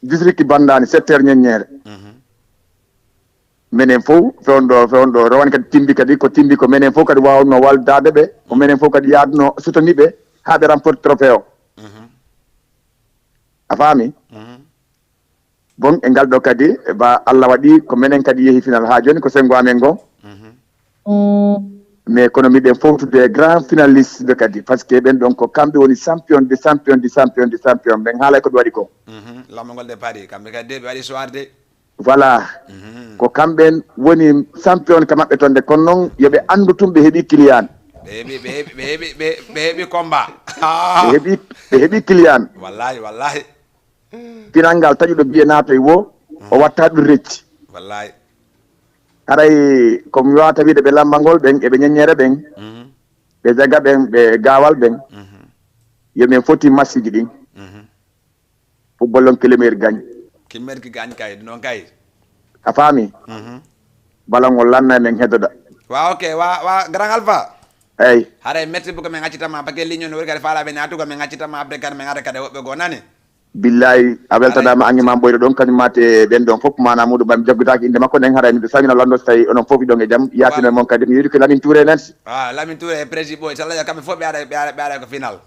district bandani secteur nyenyere menen fof fewndo rawan kadi timbi kadi ko timbi ko menen fof kadi wawno waldade ɓe ko menen fof kadi yaadno sutaniɓe ha ɓe remporte trophée o a faami bon e ngal ɗo kadi ba Allah waɗi ko menen kadi yeehi final ha joni ko sengo amen gon mais kono miɗen fowtude grand finaliste ɓe kadi par ce que ɓen ɗon ko kamɓe woni champion de champion ɓen haalay koɓe waɗi ko lamogol de paris kamɓe kadi ɓe waɗi soir de voilà ko kamɓen woni champion ka maɓɓe toon de kono noon yoɓe andu tum ɓe heeɓi client ɓe heeɓi combat ɓe heeɓi client wallahi final ngal taƴuɗo biye naatoy wo o watta ɗum recci wallahi haray komi wawata wiide ɓe lambangol ɓen eɓe ñeññere ɓen ɓe jaga ɓen ɓe gawal ɓen yomin foti massiji ɗin football on kilométre gagne kilomètre ki gagne kay non kay a faami balangol lanna men hedoda wa ok wa grand alpha eyyi haray merci beaucoup men accitama parce que ligne no wori kadi faala ɓe natuga men accitama après kadi men ara kadi woɓɓe go nani billahi a weltanama angema ɓoyɗo ɗon kañum mate ɓen ɗon fof mana muɗum ɓami jaggutaki inde makko nden haray miɗo samina lando so tawi onon fof ɗon e jaam yatino moon kadi mi yiɗi ko Lamine Touré nansi Lamine Touré e président ɓoy salah kamɓe fof ɓe ara ko final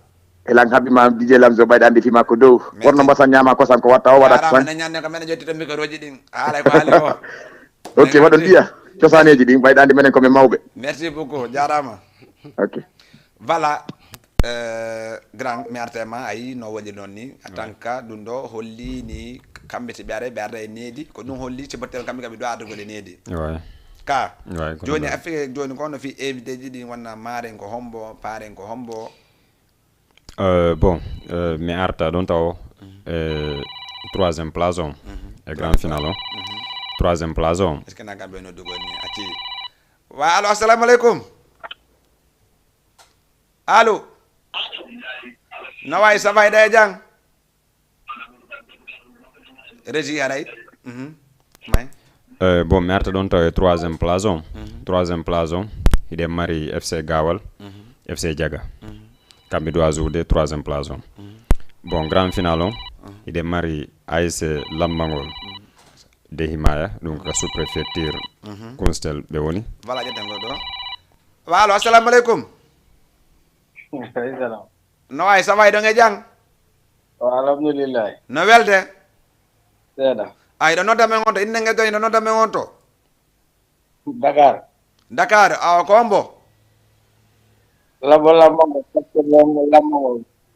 elan haɓɓima DJ Lamzo ɓayɗa andi fima ko dow wonno mbasa ñama kosan ko watta o waɗata tan ñande ko mene jottito micro ji ɗin haalay ko haali o ok waɗon mbiya cosaneji ɗin ɓayɗa andi menen komin mawɓe merci beaucoup jarama ok voilà grand mi artema ayi no waɗi noon ni en tant que ɗum ɗo holli ni kamɓe so ɓe arda e needi ko ɗum holli supporter kamɓe kam ɓe ɗo ardugol e needi ka joni affaire joni ko no fi invité ji ɗi wonna maren ko hombo paren ko hombo bon mi arta ɗon taw troisiéme place on e grand final o troisiéme place on est ce que nagamɓe no dugol ni acci wa allo assalamu aleykum allo no way ça va e jang régi haray may bon mi arta ɗon taw e troisiéme place on troisiéme place on hiɗen mari FC Gawal FC Diaga kamɓe doit joude troisiéme place on bon grand final on hiɗen mari ASC Lambangol de Himaya ɗum ko sous préfecture Kunstel ɓe woni voilà ƴetten go ɗo wa allo assalamu aleykum no way ça va ɗon e jang alhamdulillah no welde seeɗa ɗo nodda men on to inde ngeɗo ɗo nodda men on to Dakar awa ko hombo Lambangol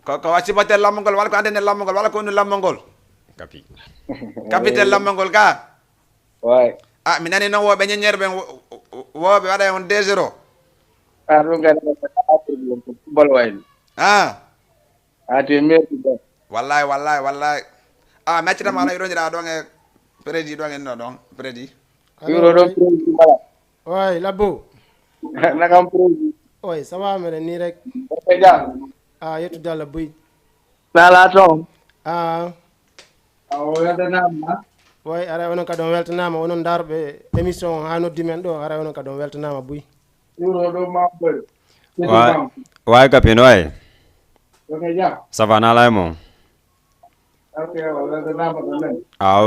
ko wasibatel Lambangol wala ko andene Lambangol wala ko woni Lambangol capitaine Lambangol ka way mi nani noon woɓe ñeññere ɓen woɓe waɗa on 2-0 ɗum kadi football wayni ati merci wallahi mi accitama ala iroñiɗa ɗon e prédi ɗon en no ɗon prédi euro ɗon prédi bala oy labbo nakam prédi oy ça va meɗen ni rek jam yettude Allah boyi nala toon o weltanama way ara onon kadi on weltanama onon darɓe émission ha noddi men ɗo ara onon kadi on weltanama boyi euro ɗo mabɓoy way kapino ay ça va nala e mon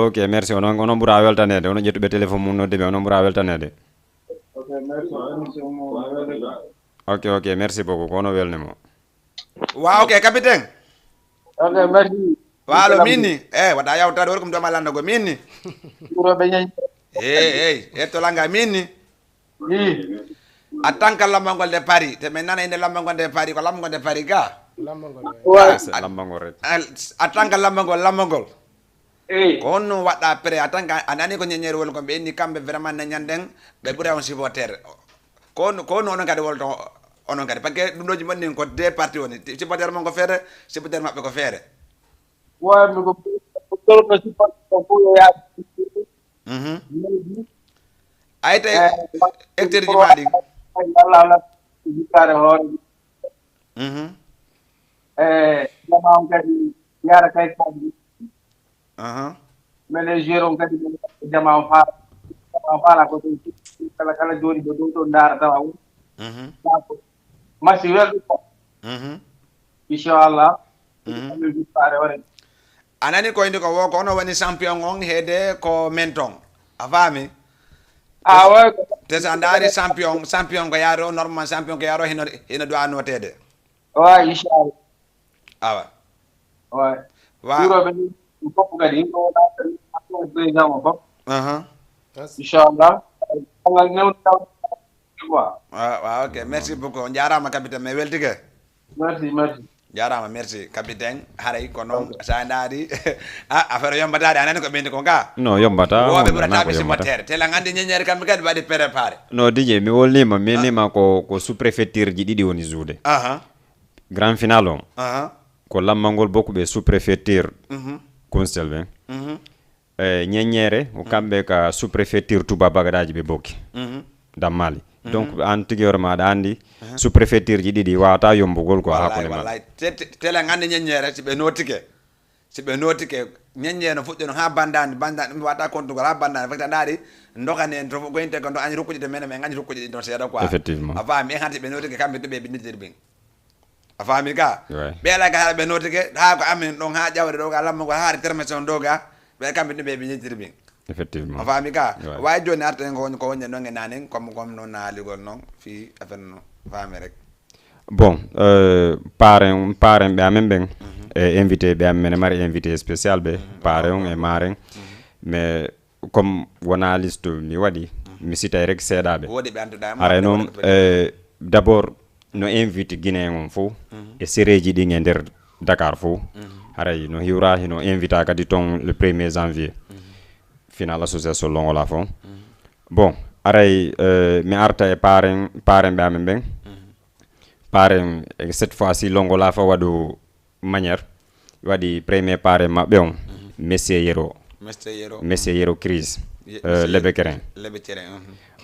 ok merci onon ɓuura weltanede onon ƴettuɓe téléphone mum nodde ɓe onon ɓuura weltanede ok merci beaucoup ko ono welni mo wa ok capitaine ok merci walo minni waɗa yawtade wori kom doma landago minni ɓuroɓe ñañ ettolanga minni a tanka Lambangol de Paris te min nana inde Lambangol de Paris ko Lambangol de Paris ga Lambangol rek a tanka Lambangol ko honno waɗɗa pré a tanka a nani ko ñeñere woni ko ɓe inni kamɓe vraiment neñanden ɓe ɓuura on supporter ko honno onon kadi wolto onon kadi par ce que ɗum ɗoji monni ko deux parti woni supporter mon ko feere supporter maɓɓe ko feere Why me go tol ko si pa ko ya. Ay tay hectare ji maɗi. Allah jikare hoore. Jamaam kadi yara kay kadi. Manager on kadi jamaam faala ko kala joni do ndara tawa. Masi weldu ko. Inshallah. Jikare hoore. Anani ko indi ko wo ko no woni champion on hede ko menton. A fami? Awa te sa ndari champion ko yaro normal champion ko yaro hino do anotede. Wa inshallah. Awa. Wa Euro be ko kadi ko na président mo inshallah. Allah new taw. Wa ok merci beaucoup jarama capitaine me weltige. Merci. Jarama merci capitaine haray ko non sa ndari affaire yombataade anani ko bendi ko ga no yombata wobe burata be simatere tela ngande nyenyere kambe kadi wadi préparer no DJ mi wolnima menima ko sous préfecture ji didi woni zuude grand final on ko lammangol bokku be sous préfecture constel nyenyere o kambe ka sous préfecture Touba Bagadaji be bokki dammali donc an tigor ma da andi sous préfecture ji didi wata yombugol ko hakone ma wallahi tela ngande nyenyere sibe notike nyenyere no fuddo no ha bandani wata kontu ha bandani fakta ndari ndokane to ko inte ko do ani rukkuji de men men ngani rukkuji don seeda quoi effectivement afami hanti be notike kambe to be binditir bin afami ga be la ga be notike ha ko amin don ha jawre do ga lammo ko haari termeson do ga be kambe to be binditir bin effectivement afami ga way joni arte ko wonne no ngenanen comme non na ligol non fi affaire no fami rek bon parrain be amen ben invité be amen mari invité spécial be parrain et marrain mais comme wona liste mi wadi mi sita rek sedabe ara non d'abord no invité guinéen on fo e séréji di nder Dakar fo ara no hiwra hino invita kadi ton le 1er janvier final association longola fo bon aray mi arta e parrain be amen ben parrain cette fois-ci longola fa wadu manière wadi premier parrain mabbe on monsieur Yero crise Lebekeren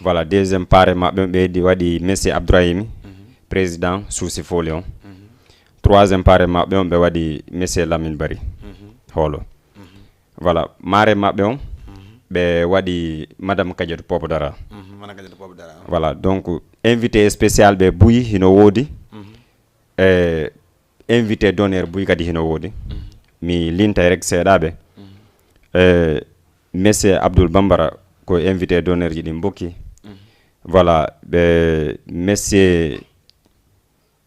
voilà deuxième parrain mabbe be di wadi monsieur Abdourahim président Sousi Folion troisième parrain mabbe on be wadi monsieur Lamine Bari holo voilà marrain mabbe on be wadi madame Kadiatou Popodara voilà donc invité spécial be buyi hino wodi invité d'honneur buyi kadi hino wodi mi linta rek seedabe monsieur Abdoul Bambara ko invité d'honneur ji din bokki voilà be monsieur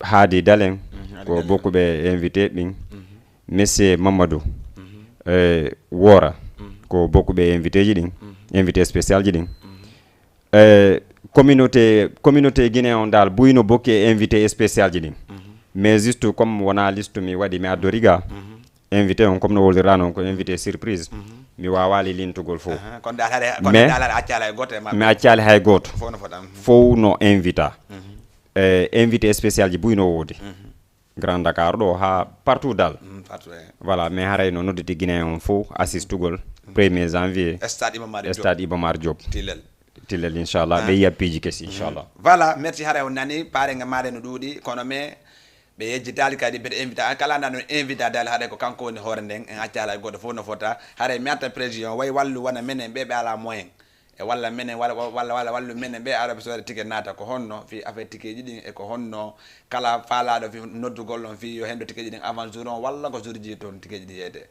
Hadi Dalen ko bokku be invité din monsieur Mamadou Wora ko bokku be invité ji din invité spécial ji din communauté guinéen dal buyno bokki invité spécial ji din mais juste comme wona liste mi wadi mi adoriga invité on comme no wolirano ko invité surprise mi wawali lintugol fo mais mi acciali hay goto fo no invita invité spécial ji buyno wodi Grand Dakar do ha partout dal voilà mais haray no nodditi guinéen on fo assistugol 1er janvier stade Iba Mar Diop tilel inchallah be yappiji kesi inchallah voilà merci haray on nani pare nga mare no dudi kono me be yejjitali kadi be invita kala nanu invita dal haray ko kanko woni hoore nden en accala goto fo no fota haray mi atta président way wallu wana menen be ala moyen e walla menen walla wallu menen be arabe so ticket nata ko honno fi affaire ticket ji din e ko honno kala faalaado fi noddugol on fi yo hendo ticket ji din avant jour on walla ko jour ji ton ticket ji yede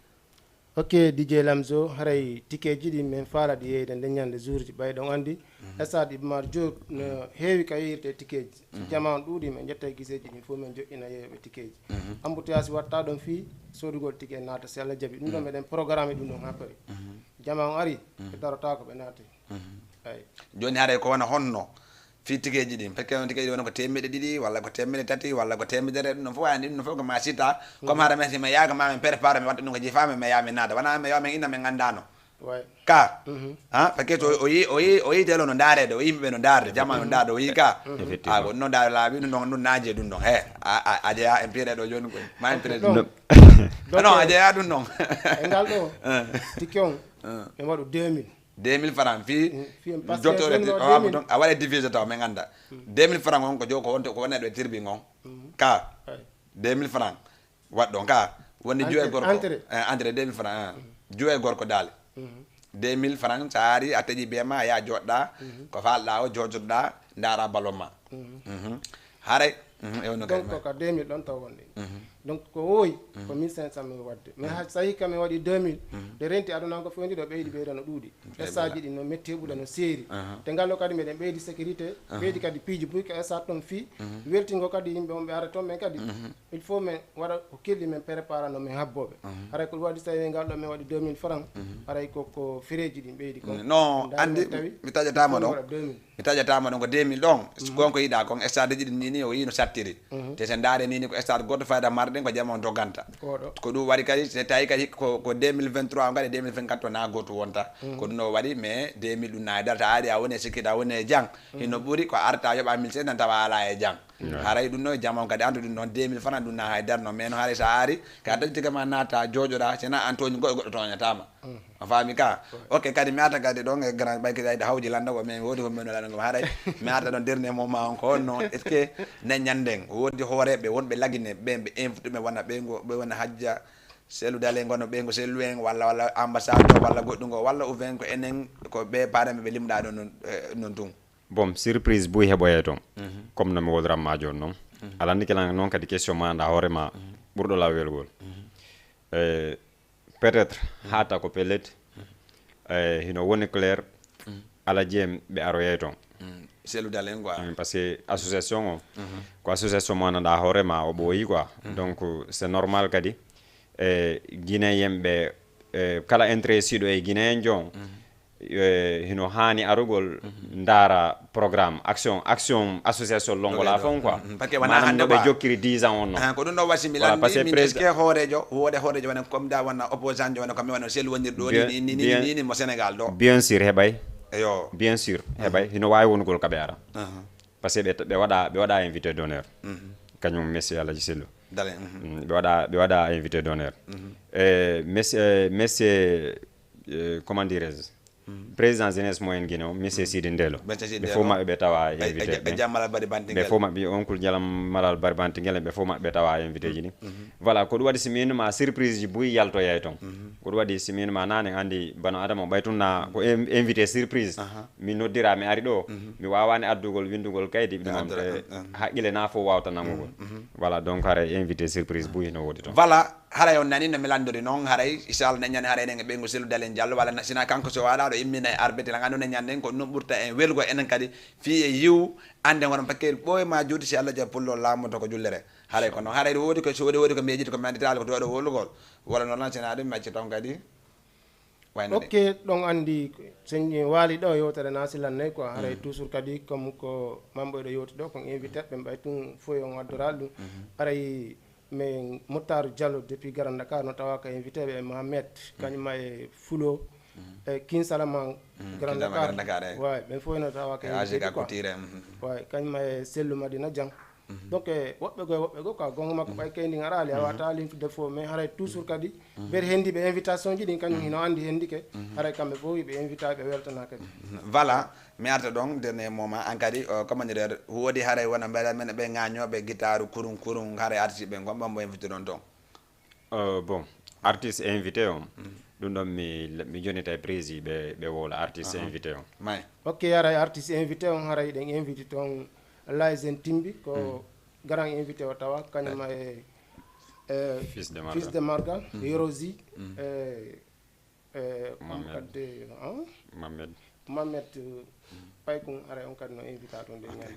ok DJ Lamzo haray ticket ji din men faalaade yeyde den nyande jour ji bay don andi stade Iba Mar Diop no heewi ka yirte ticket ji jama on duudi men jetta giseji ni fo men joina yeebe ticket ji embouteillage watta don fi sodugol ticket nata se Allah jabi dum do meden programme dum don ha pari jama on ari e darata ko be nati ay joni haray ko wona honno fi ticket ji din parce que on ticket ji wona ko temede didi walla ko temede tati walla ko temede no fo andi no fo ko ma sita comme hara men ma yaga ma men préparer mi watta dum ko jifame me yami nada wana me yami ina men ngandano ka parce que oyi telo no darede o yimɓe no darde jama no darde o yi ka ko no darde laaɓi ɗum ɗon naaje ɗum ɗon he a jeeya en piire ɗo joni koy ma en piire non a jeeya ɗum ɗon e ngal ɗo tikki on mi waɗu 2000 francs fi docteur o donc a waɗa diffuse taw min ganda 2000 francs on ko jo ko wonto ko wonne ɗo tirbi on ka 2000 francs waɗɗon ka woni juwe gorko entrée 2000 francs juwe gorko dal 2000 francs sa ari a taƴi bema a ya joɗɗa ko falɗa o jojoɗɗa dara ballon ma haray donc ka 2000 ɗon taw wonɗi donc ko woyi ko 1500 mi wadde mais ha sahi kam mi waɗi 2000 de renti aduna ko fondi ɗo ɓeydi ɓeyda no ɗuuɗi essaji ɗi no metti ɓuuɗa no seeri te ngallo kadi meɗen ɓeydi sécurité ɓeydi kadi piiji buy ko essa toon fi weltingo kadi yimɓe on ɓe ara toon men kadi il faut min waɗa ko kelli min préparé no min habboɓe haray ko waɗi so tawi ngalɗo min waɗi 2000 francs haray koko fereji ɗin ɓeydi ko non andi mi taƴatama ɗon ko 2000 ɗon gonko yiɗa kon stade ji ɗi nini o yino sattiri te sen daare nini ko stade goto fayda marɗen ko jama on doganta ko ɗum waɗi kadi so tawi kadi ko 2023 o gaɗi 2024 o na goto wonta ko ɗum o waɗi mais 2000 ɗum na darta aari a woni e sikkita a woni e jang hino ɓuuri ko arta yoɓa 1500 tan tawa ala e jang haray ɗum ɗo jama on kadi andu ɗum ɗon 2000 francs ɗum na haydarno mais no haray sa ari ka dañi tigama naata jojoɗa sena an toñi goɗɗo toñatama a faami ka ok kadi mi arta kadi ɗon e grand ɓayki ayde hawji landa ko mais woodi ko mbeɗo ko haray mi arta ɗon dernier moment on ko honno est ce que ne ñanden woodi hooreɓe wonɓe lagine ɓe ɓe invite ɓe wona ɓe wona hajja selludale gono ɓe ngo sellu en walla ambassade o walla goɗɗum ngo walla ou bien ko enen ko ɓe pareme ɓe limɗa ɗon non tun bon surprise buy heɓoye toon comme nomi woodranma joni noon ala andi kelan noon kadi question ma anda hoorema ɓurɗo law welgol peut être hata ko pellet hino woni clair ala jeem ɓe aroye toon selludale en quoi par ce que association o ko association mo anda hoorema o ɓooyi quoi donc c'est normal kadi guinéen ɓe kala intéressiɗo e guinéen jon hino hani arugol ndara programme action association longola fon quoi manam no ɓe jokkiri 10 ans on noon ko ɗum ɗo wasi mi landi min est ce que hoorejo wona comme da wona opposant jo wona comme wona selu wonir ɗo ni mo Sénégal ɗo bien sûr heɓay eyo bien sûr heɓay hino wawi wonugol kaɓe ara par ce que ɓe waɗa invité d'honneur kañum messi alaji sellu ɓe waɗa invité d'honneur monsieur comment dirais-je président jeunesse moyen guiné o monsieur Sidi Ndelo ɓe fof maɓɓe ɓe tawa invité ɓe fof maɓɓe onkul jalam malal bari bantingel ɓe fof maɓɓe ɓe tawa invité ji ni voilà ko ɗum waɗi siminuma surprise ji buy yaltoyay toon ko ɗum waɗi siminuma nane andi bano adama ɓay tunna ko invité surprise mi noddira mi ari ɗo mi wawani addugol windugol kaydi ɗum haqqille na fof wawta nangugol voilà donc haray invité surprise buy no wodi toon voilà haray on nani no mi landori noon haray inchallah neñani haray eɗen e ɓeygu selludalen diallo walla sina kanko so waɗa ɗo immina e arbitral gandu neñanden ko ɗum ɓurta en welgo enen kadi fi e yiw ande wono paquet ɓoyma juuti si Allah jaɓi pullo laamoto ko jullere haray ko noon haray woodi ko so woodi ko mejiti ko manditali ko ɗoɗo wollugol walla noon sina ɗum macci toon kadi ok ɗon andi sen waali ɗo yewtere nasilannayyi quoi haray toujours kadi comme ko mamɓoyɗo yewti ɗo kon invité ɓe mbay tun foy on addoral ɗum haray mais Moutar Diallo depuis Grand Dakar no tawa ko invité ɓe Mohamed kañuma e Fulo e Kin Salama Grand Dakar way ɓen fof no tawa ko invité quoi way kañuma e Sellou Madina Diang donc woɓɓe go ka gonga makko ɓay kayndi arali a wata limtude fof mais haray toujours kadi ɓeɗe hendiɓe invitation ji ɗin kañum hino andi hendike haray kamɓe fof yiɓe invita ɓe weltana kadi voilà mi arta ɗon dernier moment en kadi comment dire woodi haray wona mbeɗa men ɓe gañoɓe guitare kurum haray artiste ɓe gonɓambo invité ɗon toon bon artiste invité on ɗum ɗon mi jonita e prési ɓe wola artiste invité on may ok haray artiste invité on haray ɗen invité toon Laysen Timbi ko grand invité o tawa kañuma e fils de Marga Yorosi Mamed Paykum are on kadi no invité toon nde ñande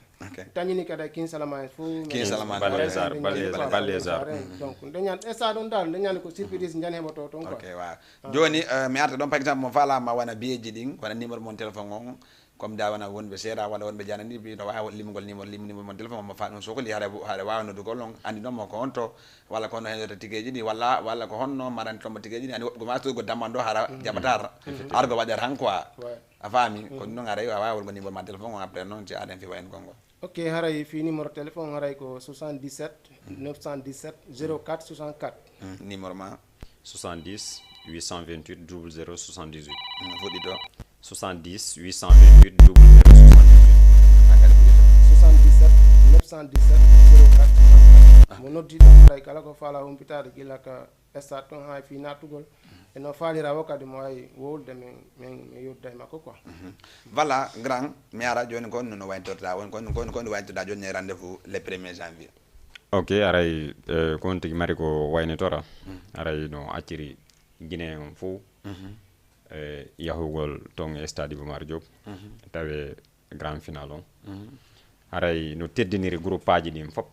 tañini kadi Kin Salama en fof Balésar donc nde ñande esa ɗon dal nde ñande ko surprise jani heɓoto toon quoi ok wa joni mi arta ɗon par exemple mo falama wona biyeji ɗin wona numéro mon téléphone on comme da wana wonbe sera wala wonbe janandi bi no wawa limgol numéro mon téléphone mo fa no sokoli hare wawa no dugol on andi no mo ko onto wala ko no hen tikeji ni wala ko honno maran to tikeji ni andi go masto go damando hara jabatar argo wajar han quoi a fami ko non ngare wawa wol numéro mon téléphone après non ci aden fi wayen gongo. Ok, haray fi numéro téléphone haray ko 77 917 04 64. Numéro ma 70 828 00 78. Fodi do 70 828 00 77 917 04 64. Mo noddi do haray kala ko fala humpitade gila ka estat ton hay fi natugol e no falira wakati mo ay wolde men yodda makko quoi. Voilà grand mi ara joni kon no waytorta won kon waytorta joni rendez-vous le 1er janvier. Ok, aray kon tigi mari ko waynitora aray no acciri Guinée on fo yahugol ton stade Iba Mar Diop tawe grand final on aray no teddiniri groupe aji ɗin fop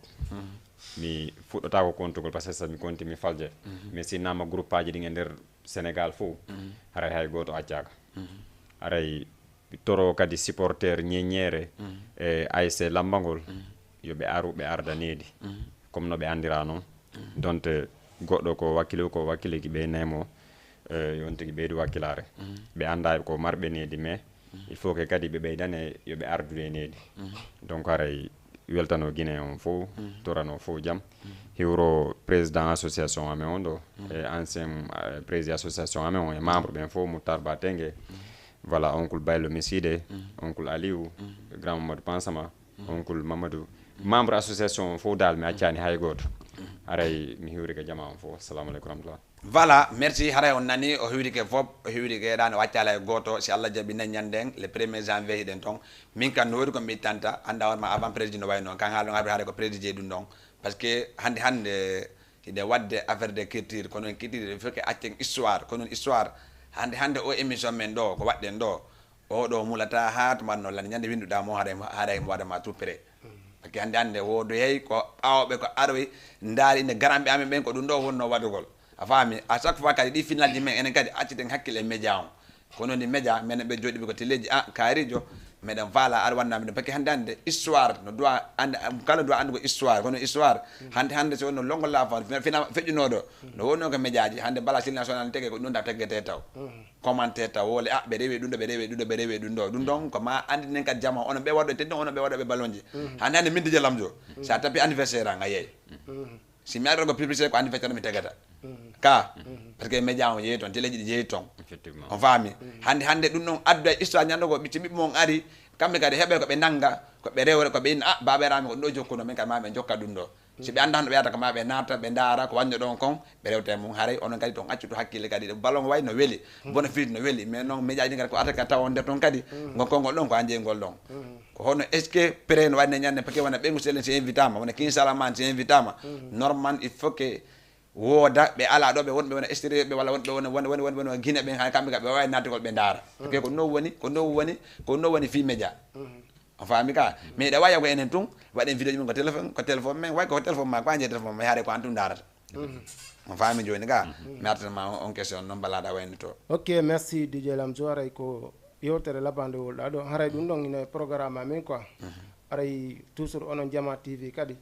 mi fuɗɗota ko kontugol par ce que mi konti mi falje mais si nama groupe aji ɗin e nder Sénégal fo aray hay goto accaka aray toro kadi supporter ñeñere e ASC Lambangol yoɓe ɓe ardanedi comme no ɓe andira noon donte goɗɗo ko wakkile ki ɓe nemo yon tigi ɓeydu wakkilare ɓe anda ko marɓe nedi mais il faut que kadi ɓe ɓeydane yoɓe ardude nedi donc aray weltano Guinée on fo torano fo jaam hiwro président association amen on ɗo e ancien président association amen on e membre ɓen fo Moutar Ba Tengue voilà oncle Baylo Misside oncle Aliou grand Mamadou Pansama oncle Mamadou membre association fo dal mi accani hay goto aray mi hiwri ke jama on fo assalamu aleykum rahmatullah. Voilà, merci haray on nani o hiwrike fop o hiwrike dan waccala e goto si Allah jabi na nyanden le 1er janvier hiden ton min kan no wori ko mi tanta anda on ma avant président no way non kan haalo ngabe haare ko président dum don parce que hande ide wadde affaire de culture kono en culture faut que atten histoire kono histoire hande o émission men do ko wadden do o do mulata hat man no lan nyande winduda mo haare mo wada ma tout près parce que hande wodo hey ko awbe ko arwi ndaari ne garambe amen ben ko dum do wonno wadugol a faami à chaque fois kadi ɗi final ji men enen kadi acciten hakkille e média on kono ni média menen ɓe jooɗiɓe ko téléji kaarijo meɗen faala aɗa wannami ɗum par ce que hande histoire no doit ande kala doit andugo histoire kono histoire hande so wonno longo lafa fina feƴƴunoɗo no wonno ko média ji hande bala sile national tege ko ɗum da teggete taw commenté taw wole ɓe rewi ɗum ɗo ɓe rewi ɗum ɗo ɗum ɗon ko ma andinen kadi jama ono ɓe waɗɗo teddi ono ɓe waɗoɓe ballonji hande mindije lamjo sa tapi anniversaire an a yeey si mi aɗa ko publicité ko anniversaire mi tegata ka parce que média on yeeyi toon téléji ɗi jeeyi toon effectivement on faami hande ɗum ɗon addu e histoire ñandogo ɓitti ɓiɓɓe mon ari kamɓe kadi heeɓe koɓe nanga koɓe rewre koɓe inna baɓerami ko ɗum ɗo jokkuno min kadi ma ɓe jokka ɗum ɗo si ɓe anda hano ɓe yata ko ma ɓe naata ɓe daara ko wañño ɗon kon ɓe rewte mum haaray onon kadi toon accuto hakkille kadi ballon way no weeli bona fiide no weeli mais noon média ji kadi ko ataka taw on nder toon kadi gonkongol ɗon ko han jeeyngol ɗon ko hono est ce que pré no waɗne ñande parce que wona ɓeygu sellen si invitama wona King Salaman si invitama normal il faut que woda ɓe ala ɗo ɓe wonɓe wona extérieur ɓe walla wonɓe wona Guinée ɓen hay kamɓe ka ɓe wawi nattigol ɓe daara parce que ko no woni fi média on faami ka mais ɗe waya ko enen tun waɗen vidéo ji men ko téléphone men way ko téléphone ma ko anje téléphone ma haare ko an tun darata on faami joni ka mi artanma on question noon balaɗa wayno to. Ok, merci DJ Lamzo aray ko yewtere labande wolɗa ɗo haray ɗum ɗon ine programme amen quoi aray toujours onon Jama TV kadi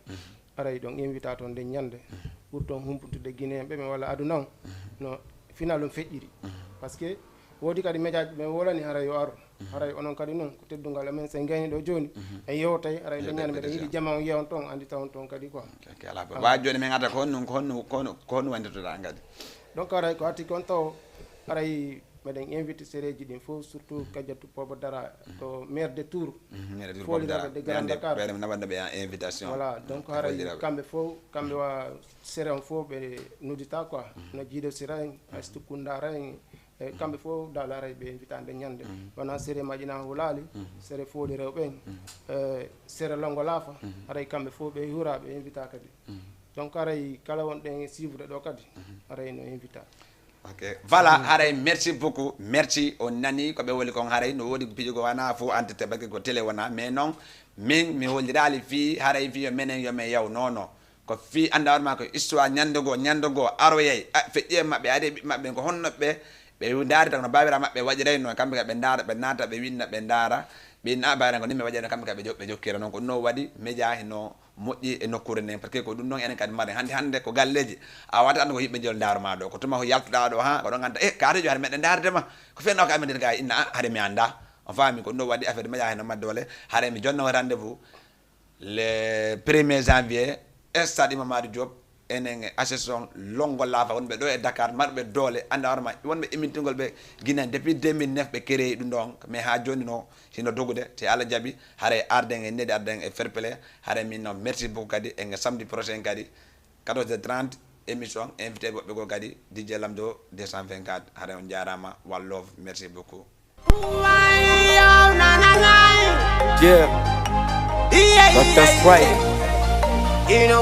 aray ɗon invita toon nde ñande pour toon humputude Guinéen ɓe ɓe walla aduna on no final um feƴƴiri par ce que woodi kadi média ji ɓe wolani haray yo aro haray onon kadi noon ko teddungal amen sen gayni ɗo joni e yewtay haray nde ñande mbiɗen yiiɗi jama on yewon toon andi tawon toon kadi quoi wa joni min ata ko honno wanditoɗa kadi donc haray ko hatti kon taw haray meɗen invité séréji ɗin fof surtout Kadiatou Poba Dara to maire de Tour foliraɓe de Grand Dakar nawanno ɓe invitation voilà donc haray kamɓe fof kamɓe wa séré on fof ɓe nodita quoi no Djido Sira en Astou Koundara en e kamɓe fof dal haray ɓe invitande ñande wona séré Madina Hulali séré Foli rewɓe en séré Longo Lafa haray kamɓe fof ɓe huraɓe invita kadi donc haray kala wonɗen suivre ɗo kadi haray no invita. Ok, voilà, haray merci beaucoup, merci on nani ko be woli kon haray no wodi pijugo wana fo antete bagge ko télé wana mais non min mi hollirali fi haray fi menen yo me yaw nono ko fi anda ma ko histoire nyandogo aroyay feƴƴe mabbe ade mabbe ko honno be ndari tan no babira mabbe wajiray no kambe be ndara be nata be winna be ndara ɓe na bayra ko nimɓe waɗino kamɓe kadi ɓe jokkira noon ko ɗum no waɗi média heno moƴƴi e nokkure nden par ce que ko ɗum noon enen kadi mari hande ko galleji a wata anda ko yimɓe jol daruma ɗo ko tuma ko yaltuɗa ɗo ha ko ɗon ganda katejo haade meɗen dardema ko fenno ko amen ga inna haade mi anda on faami ko ɗum ɗo waɗi affaire média heno madde wole haade mi jonno rendez-vous le 1er janvier stade Iba Mar Diop enen association Longo Laafa wonɓe ɗo e Dakar marɓe doole anda horma wonɓe immitingol ɓe Guinée depuis 2009 ɓe créé ɗum ɗon mais ha joni no sino dogude te Allah jaaɓi haare arden e nedi arden e fair play haare min noon merci beaucoup kadi e samedi prochain kadi 14h30 émission invité woɓɓe go kadi DJ Lamzo 224 haare on jarama one love merci beaucoup. Yeah, Dr. Sprite.